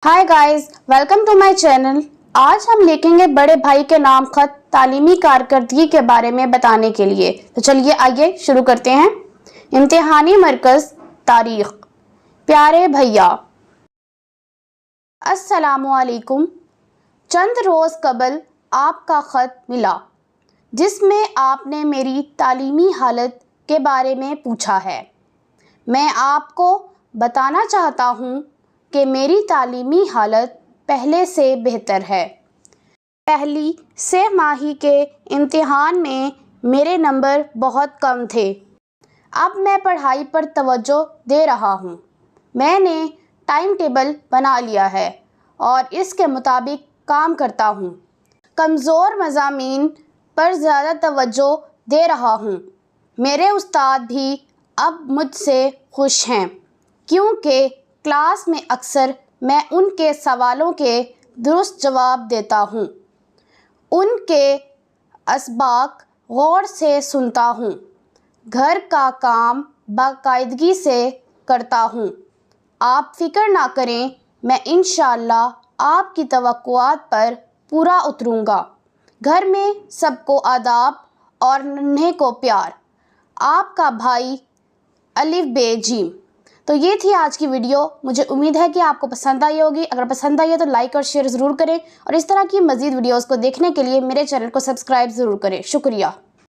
Hi guys, welcome to my channel. आज हम लिखेंगे बड़े भाई के नाम खत तालीमी कारकर्दगी के बारे में बताने के लिए। तो चलिए आइए शुरू करते हैं। इम्तिहानी मरकज़ तारीख। प्यारे भैया, अस्सलामुअलैकुम। चंद रोज़ कबल आपका ख़त मिला जिसमें आपने मेरी तालीमी हालत के बारे में पूछा है। मैं आपको बताना चाहता हूँ कि मेरी तालीमी हालत पहले से बेहतर है। पहली छमाही के इम्तिहान में मेरे नंबर बहुत कम थे। अब मैं पढ़ाई पर तवज्जो दे रहा हूँ। मैंने टाइम टेबल बना लिया है और इसके मुताबिक काम करता हूँ। कमज़ोर मज़ामीन पर ज़्यादा तवज्जो दे रहा हूँ। मेरे उस्ताद भी अब मुझसे खुश हैं क्योंकि क्लास में अक्सर मैं उनके सवालों के दुरुस्त जवाब देता हूँ। उनके असबाक गौर से सुनता हूँ। घर का काम बाकायदगी से करता हूँ। आप फ़िक्र ना करें, मैं इंशाअल्लाह आपकी तवक्कुआत पर पूरा उतरूँगा। घर में सबको आदाब और नन्हे को प्यार। आपका भाई अलिफ बे जीम। तो ये थी आज की वीडियो। मुझे उम्मीद है कि आपको पसंद आई होगी। अगर पसंद आई है तो लाइक और शेयर ज़रूर करें और इस तरह की मज़ीद वीडियोज़ को देखने के लिए मेरे चैनल को सब्सक्राइब ज़रूर करें। शुक्रिया।